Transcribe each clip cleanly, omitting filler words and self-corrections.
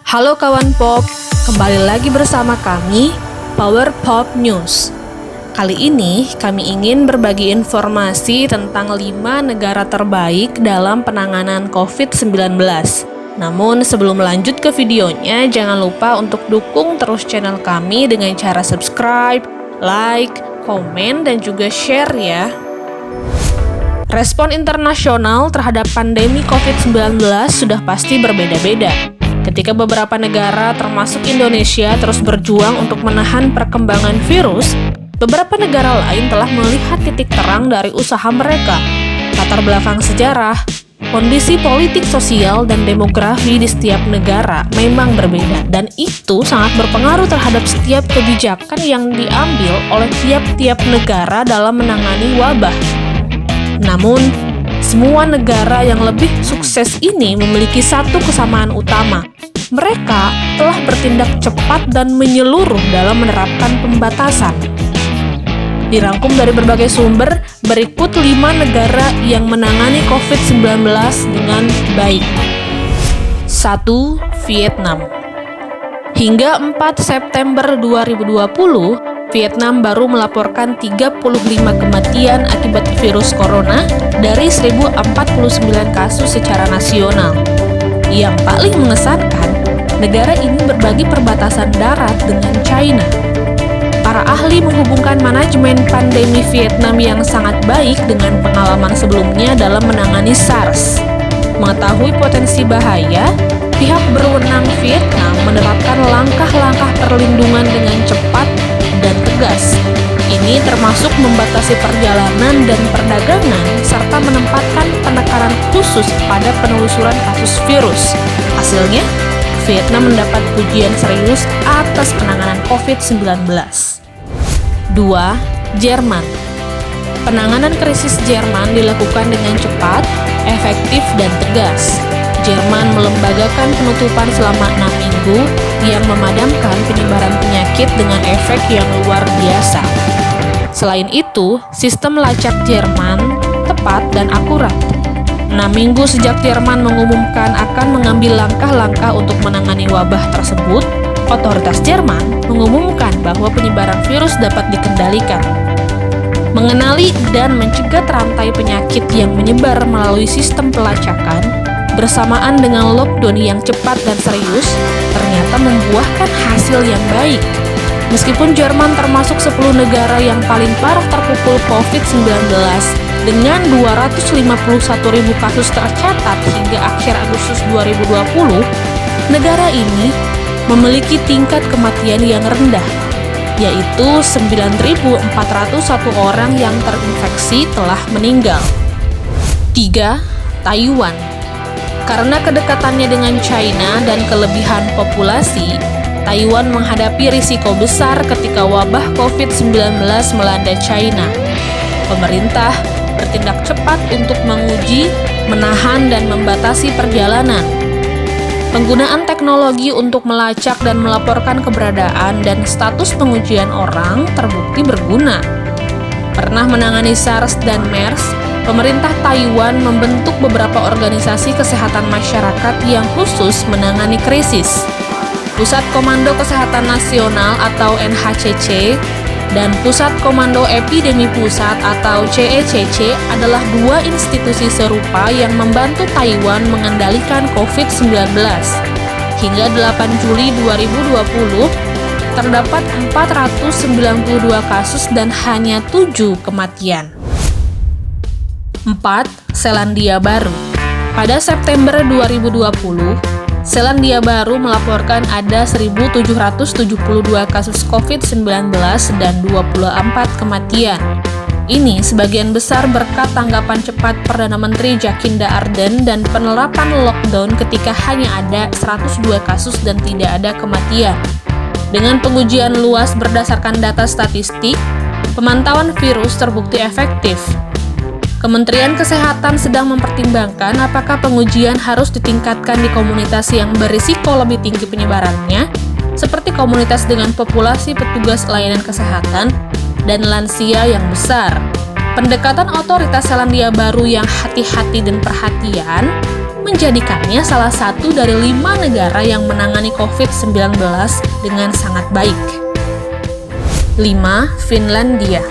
Halo kawan pop, kembali lagi bersama kami, Power Pop News. Kali ini kami ingin berbagi informasi tentang 5 negara terbaik dalam penanganan COVID-19. Namun sebelum lanjut ke videonya, jangan lupa untuk dukung terus channel kami dengan cara subscribe, like, komen, dan juga share ya. Respon internasional terhadap pandemi COVID-19 sudah pasti berbeda-beda. Ketika beberapa negara termasuk Indonesia terus berjuang untuk menahan perkembangan virus, beberapa negara lain telah melihat titik terang dari usaha mereka. Latar belakang sejarah, kondisi politik sosial dan demografi di setiap negara memang berbeda, dan itu sangat berpengaruh terhadap setiap kebijakan yang diambil oleh tiap-tiap negara dalam menangani wabah. Namun, semua negara yang lebih sukses ini memiliki satu kesamaan utama. Mereka telah bertindak cepat dan menyeluruh dalam menerapkan pembatasan. Dirangkum dari berbagai sumber, berikut 5 negara yang menangani COVID-19 dengan baik. 1. Vietnam. Hingga 4 September 2020, Vietnam baru melaporkan 35 kematian akibat virus corona dari 1049 kasus secara nasional. Yang paling mengesankan, negara ini berbagi perbatasan darat dengan China. Para ahli menghubungkan manajemen pandemi Vietnam yang sangat baik dengan pengalaman sebelumnya dalam menangani SARS. Mengetahui potensi bahaya, pihak berwenang Vietnam menerapkan langkah-langkah perlindungan dengan cepat dan tegas. Ini termasuk membatasi perjalanan dan perdagangan serta menempatkan penekanan khusus pada penelusuran kasus virus. Hasilnya, Vietnam mendapat pujian serius atas penanganan COVID-19. 2. Jerman. Penanganan krisis Jerman dilakukan dengan cepat, efektif, dan tegas. Jerman melembagakan penutupan selama 6 minggu yang memadamkan penyebaran penyakit dengan efek yang luar biasa. Selain itu, sistem lacak Jerman tepat dan akurat. 6 minggu sejak Jerman mengumumkan akan mengambil langkah-langkah untuk menangani wabah tersebut, otoritas Jerman mengumumkan bahwa penyebaran virus dapat dikendalikan. Mengenali dan mencegat rantai penyakit yang menyebar melalui sistem pelacakan, bersamaan dengan lockdown yang cepat dan serius, ternyata membuahkan hasil yang baik. Meskipun Jerman termasuk 10 negara yang paling parah terpukul COVID-19 dengan 251.000 kasus tercatat hingga akhir Agustus 2020, negara ini memiliki tingkat kematian yang rendah, yaitu 9.401 orang yang terinfeksi telah meninggal. 3. Taiwan. Karena kedekatannya dengan China dan kelebihan populasi, Taiwan menghadapi risiko besar ketika wabah COVID-19 melanda China. Pemerintah bertindak cepat untuk menguji, menahan, dan membatasi perjalanan. Penggunaan teknologi untuk melacak dan melaporkan keberadaan dan status pengujian orang terbukti berguna. Pernah menangani SARS dan MERS, pemerintah Taiwan membentuk beberapa organisasi kesehatan masyarakat yang khusus menangani krisis. Pusat Komando Kesehatan Nasional atau NHCC dan Pusat Komando Epidemi Pusat atau CECC adalah 2 institusi serupa yang membantu Taiwan mengendalikan COVID-19. Hingga 8 Juli 2020, terdapat 492 kasus dan hanya 7 kematian. 4. Selandia Baru. Pada September 2020, Selandia Baru melaporkan ada 1.772 kasus COVID-19 dan 24 kematian. Ini sebagian besar berkat tanggapan cepat Perdana Menteri Jacinda Ardern dan penerapan lockdown ketika hanya ada 102 kasus dan tidak ada kematian. Dengan pengujian luas berdasarkan data statistik, pemantauan virus terbukti efektif. Kementerian Kesehatan sedang mempertimbangkan apakah pengujian harus ditingkatkan di komunitas yang berisiko lebih tinggi penyebarannya, seperti komunitas dengan populasi petugas layanan kesehatan dan lansia yang besar. Pendekatan otoritas Selandia Baru yang hati-hati dan perhatian menjadikannya salah satu dari 5 negara yang menangani COVID-19 dengan sangat baik. 5. Finlandia.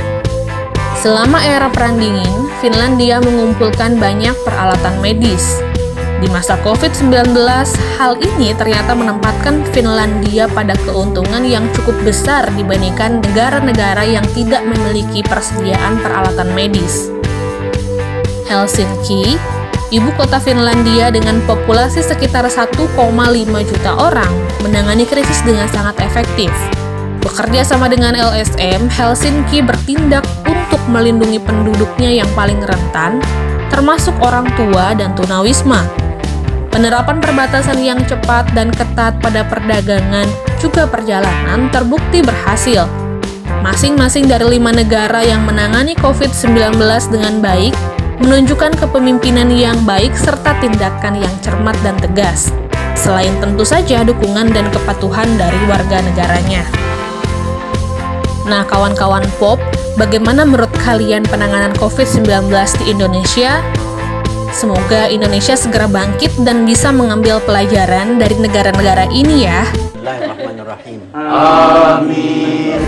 Selama era Perang Dingin, Finlandia mengumpulkan banyak peralatan medis. Di masa COVID-19, hal ini ternyata menempatkan Finlandia pada keuntungan yang cukup besar dibandingkan negara-negara yang tidak memiliki persediaan peralatan medis. Helsinki, ibu kota Finlandia dengan populasi sekitar 1,5 juta orang, menangani krisis dengan sangat efektif. Bekerja sama dengan LSM, Helsinki bertindak untuk melindungi penduduknya yang paling rentan, termasuk orang tua dan tunawisma. Penerapan perbatasan yang cepat dan ketat pada perdagangan juga perjalanan terbukti berhasil. Masing-masing dari 5 negara yang menangani COVID-19 dengan baik menunjukkan kepemimpinan yang baik serta tindakan yang cermat dan tegas, selain tentu saja dukungan dan kepatuhan dari warga negaranya. Nah, kawan-kawan POP, bagaimana menurut kalian penanganan COVID-19 di Indonesia? Semoga Indonesia segera bangkit dan bisa mengambil pelajaran dari negara-negara ini ya. Bismillahirrahmanirrahim. Amin.